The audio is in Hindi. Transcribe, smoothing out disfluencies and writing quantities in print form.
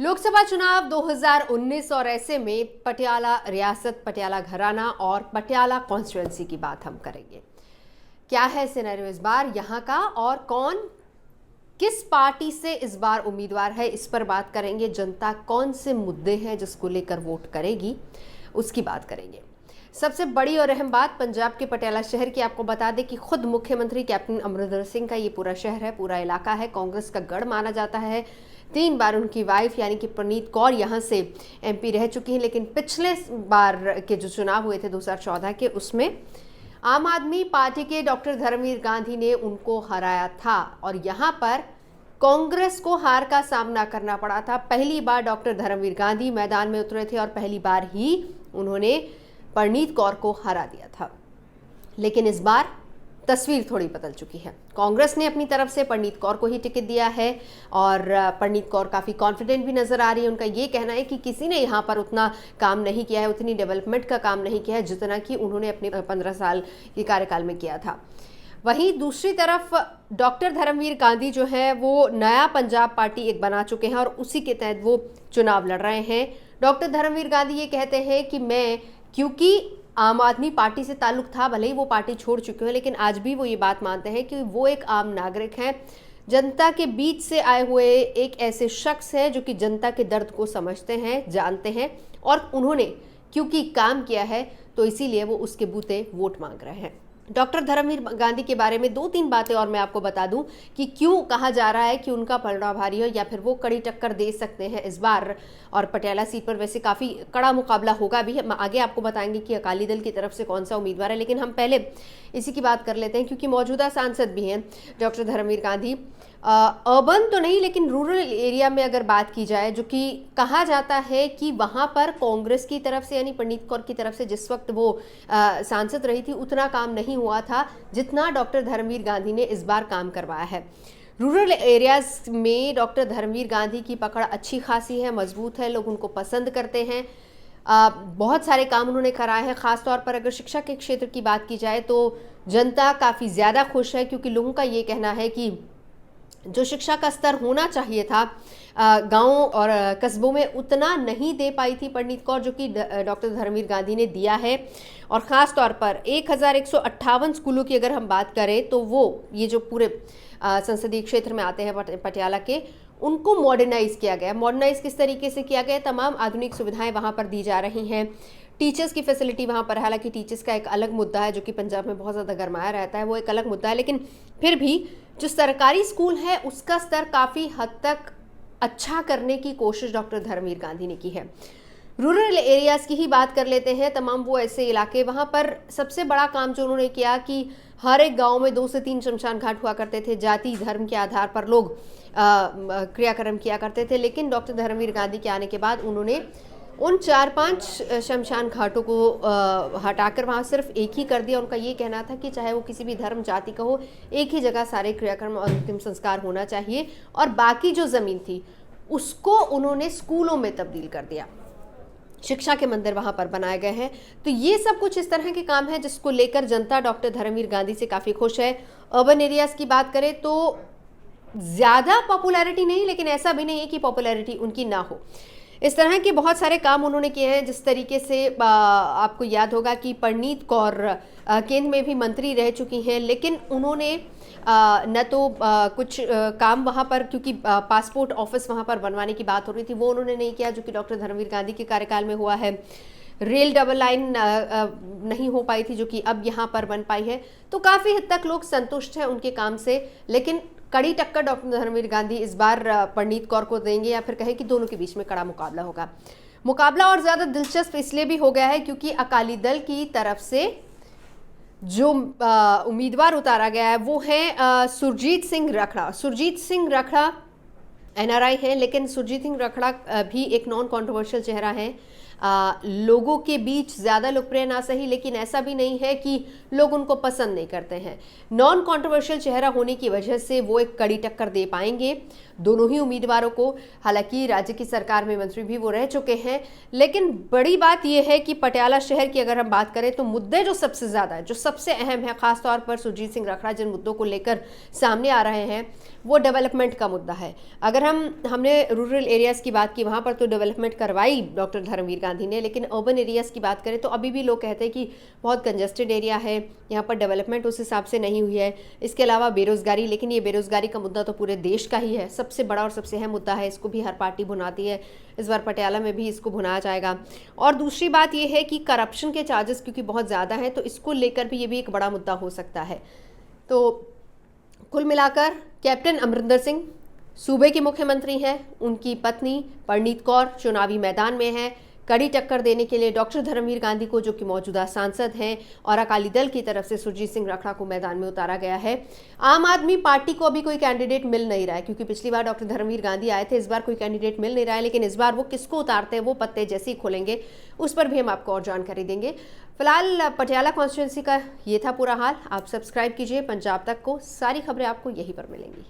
लोकसभा चुनाव 2019 और ऐसे में पटियाला रियासत, पटियाला घराना और पटियाला कॉन्स्टिट्यूएंसी की बात हम करेंगे। क्या है सिनेरियो इस बार यहाँ का और कौन किस पार्टी से इस बार उम्मीदवार है, इस पर बात करेंगे। जनता कौन से मुद्दे हैं जिसको लेकर वोट करेगी, उसकी बात करेंगे। सबसे बड़ी और अहम बात पंजाब के पटियाला शहर की आपको बता दें कि खुद मुख्यमंत्री कैप्टन अमरिंदर सिंह का ये पूरा शहर है, पूरा इलाका है, कांग्रेस का गढ़ माना जाता है। 3 बार उनकी वाइफ यानी कि परनीत कौर यहाँ से एमपी रह चुकी हैं, लेकिन पिछले बार के जो चुनाव हुए थे 2014 के, उसमें आम आदमी पार्टी के डॉक्टर धर्मवीर गांधी ने उनको हराया था और यहाँ पर कांग्रेस को हार का सामना करना पड़ा था। पहली बार डॉक्टर धर्मवीर गांधी मैदान में उतरे थे और पहली बार ही उन्होंने परनीत कौर को हरा दिया था। लेकिन इस बार तस्वीर थोड़ी बदल चुकी है। कांग्रेस ने अपनी तरफ से परनीत कौर को ही टिकट दिया है और परनीत कौर काफ़ी कॉन्फिडेंट भी नजर आ रही है। उनका ये कहना है कि किसी ने यहाँ पर उतना काम नहीं किया है, उतनी डेवलपमेंट का काम नहीं किया है जितना कि उन्होंने अपने 15 साल के कार्यकाल में किया था। वहीं दूसरी तरफ डॉक्टर धर्मवीर गांधी जो है वो नया पंजाब पार्टी एक बना चुके हैं और उसी के तहत वो चुनाव लड़ रहे हैं। डॉक्टर धर्मवीर गांधी ये कहते हैं कि मैं, क्योंकि आम आदमी पार्टी से ताल्लुक था, भले ही वो पार्टी छोड़ चुके हैं, लेकिन आज भी वो ये बात मानते हैं कि वो एक आम नागरिक हैं, जनता के बीच से आए हुए एक ऐसे शख्स हैं जो कि जनता के दर्द को समझते हैं, जानते हैं और उन्होंने क्योंकि काम किया है तो इसीलिए वो उसके बूते वोट मांग रहे हैं। डॉक्टर धर्मवीर गांधी के बारे में 2-3 बातें और मैं आपको बता दूं कि क्यों कहा जा रहा है कि उनका पलड़ा भारी हो या फिर वो कड़ी टक्कर दे सकते हैं इस बार। और पटियाला सीट पर वैसे काफ़ी कड़ा मुकाबला होगा भी, हम आगे आपको बताएंगे कि अकाली दल की तरफ से कौन सा उम्मीदवार है। लेकिन हम पहले इसी की बात कर लेते हैं क्योंकि मौजूदा सांसद भी हैं डॉक्टर धर्मवीर गांधी। अर्बन तो नहीं लेकिन रूरल एरिया में अगर बात की जाए, जो कि कहा जाता है कि वहाँ पर कांग्रेस की तरफ से यानी परनीत कौर की तरफ से जिस वक्त वो सांसद रही थी उतना काम नहीं हुआ था जितना डॉक्टर धर्मवीर गांधी ने इस बार काम करवाया है। रूरल एरियाज में डॉक्टर धर्मवीर गांधी की पकड़ अच्छी खासी है, मजबूत है, लोग उनको पसंद करते हैं। बहुत सारे काम उन्होंने कराए हैं। ख़ासतौर पर अगर शिक्षा के क्षेत्र की बात की जाए तो जनता काफ़ी ज़्यादा खुश है क्योंकि लोगों का ये कहना है कि जो शिक्षा का स्तर होना चाहिए था गांवों और कस्बों में उतना नहीं दे पाई थी परनीत कौर, जो कि डॉक्टर धर्मवीर गांधी ने दिया है। और ख़ास तौर पर 1158 स्कूलों की अगर हम बात करें तो वो ये जो पूरे संसदीय क्षेत्र में आते हैं पटियाला के, उनको मॉडर्नाइज़ किया गया। मॉडर्नाइज़ किस तरीके से किया गया? तमाम आधुनिक सुविधाएं वहाँ पर दी जा रही हैं। टीचर्स की फैसिलिटी वहाँ पर, हालांकि टीचर्स का एक अलग मुद्दा है जो कि पंजाब में बहुत ज़्यादा गरमाया रहता है, वो एक अलग मुद्दा है, लेकिन फिर भी जो सरकारी स्कूल है उसका स्तर काफ़ी हद तक अच्छा करने की कोशिश डॉक्टर धर्मवीर गांधी ने की है। रूरल एरियाज़ की ही बात कर लेते हैं, तमाम वो ऐसे इलाके, वहाँ पर सबसे बड़ा काम जो उन्होंने किया कि हर एक गांव में 2 से 3 शमशान घाट हुआ करते थे। जाति धर्म के आधार पर लोग क्रियाक्रम किया करते थे, लेकिन डॉक्टर धर्मवीर गांधी के आने के बाद उन्होंने उन 4-5 शमशान घाटों को हटाकर वहाँ सिर्फ एक ही कर दिया। उनका ये कहना था कि चाहे वो किसी भी धर्म जाति का हो, एक ही जगह सारे क्रियाक्रम और अंतिम संस्कार होना चाहिए और बाकी जो ज़मीन थी उसको उन्होंने स्कूलों में तब्दील कर दिया। शिक्षा के मंदिर वहाँ पर बनाए गए हैं। तो ये सब कुछ इस तरह के काम है जिसको लेकर जनता डॉक्टर धर्मवीर गांधी से काफ़ी खुश है। अर्बन एरियाज़ की बात करें तो ज़्यादा पॉपुलैरिटी नहीं, लेकिन ऐसा भी नहीं है कि पॉपुलैरिटी उनकी ना हो। इस तरह के बहुत सारे काम उन्होंने किए हैं। जिस तरीके से आपको याद होगा कि परनीत कौर केंद्र में भी मंत्री रह चुकी हैं, लेकिन उन्होंने न तो कुछ काम वहाँ पर, क्योंकि पासपोर्ट ऑफिस वहाँ पर बनवाने की बात हो रही थी, वो उन्होंने नहीं किया जो कि डॉक्टर धर्मवीर गांधी के कार्यकाल में हुआ है। रेल डबल लाइन नहीं हो पाई थी जो कि अब यहाँ पर बन पाई है। तो काफ़ी हद तक लोग संतुष्ट हैं उनके काम से, लेकिन कड़ी टक्कर डॉक्टर धर्मवीर गांधी इस बार परनीत कौर को देंगे या फिर कहें कि दोनों के बीच में कड़ा मुकाबला होगा। मुकाबला और ज़्यादा दिलचस्प इसलिए भी हो गया है क्योंकि अकाली दल की तरफ से जो उम्मीदवार उतारा गया है वो है सुरजीत सिंह रखड़ा। सुरजीत सिंह रखड़ा NRI हैं, लेकिन सुरजीत सिंह रखड़ा भी एक नॉन कंट्रोवर्शियल चेहरा है। लोगों के बीच ज़्यादा लोकप्रिय ना सही, लेकिन ऐसा भी नहीं है कि लोग उनको पसंद नहीं करते हैं। नॉन कंट्रोवर्शियल चेहरा होने की वजह से वो एक कड़ी टक्कर दे पाएंगे दोनों ही उम्मीदवारों को। हालांकि राज्य की सरकार में मंत्री भी वो रह चुके हैं, लेकिन बड़ी बात यह है कि पटियाला शहर की अगर हम बात करें तो मुद्दे जो सबसे ज़्यादा जो सबसे अहम है, खासतौर पर सुरजीत सिंह रखड़ा जिन मुद्दों को लेकर सामने आ रहे हैं वो डेवलपमेंट का मुद्दा है। अगर हमने रूरल एरियाज़ की बात की, वहाँ पर तो डेवलपमेंट करवाई डॉक्टर धर्मवीर गांधी ने, लेकिन अर्बन एरियाज़ की बात करें तो अभी भी लोग कहते हैं कि बहुत कंजेस्टेड एरिया है, यहाँ पर डेवलपमेंट उस हिसाब से नहीं हुई है। इसके अलावा बेरोज़गारी, लेकिन ये बेरोज़गारी का मुद्दा तो पूरे देश का ही है, सबसे बड़ा और सबसे अहम मुद्दा है, इसको भी हर पार्टी भुनाती है। इस बार पटियाला में भी इसको भुनाया जाएगा। और दूसरी बात यह है कि करप्शन के चार्जेस क्योंकि बहुत ज़्यादा हैं, तो इसको लेकर भी ये भी एक बड़ा मुद्दा हो सकता है। तो कुल मिलाकर कैप्टन अमरिंदर सिंह सूबे के मुख्यमंत्री हैं, उनकी पत्नी परनीत कौर चुनावी मैदान में है। कड़ी टक्कर देने के लिए डॉक्टर धर्मवीर गांधी को, जो कि मौजूदा सांसद हैं, और अकाली दल की तरफ से सुरजीत सिंह रखड़ा को मैदान में उतारा गया है। आम आदमी पार्टी को अभी कोई कैंडिडेट मिल नहीं रहा है, क्योंकि पिछली बार डॉक्टर धर्मवीर गांधी आए थे, इस बार कोई कैंडिडेट मिल नहीं रहा है। लेकिन इस बार वो किसको उतारते हैं, वो पत्ते जैसे ही खोलेंगे उस पर भी हम आपको और जानकारी देंगे। फिलहाल पटियाला कॉन्स्टिट्यूंसी का ये था पूरा हाल। आप सब्सक्राइब कीजिए पंजाब तक को, सारी खबरें आपको यहीं पर मिलेंगी।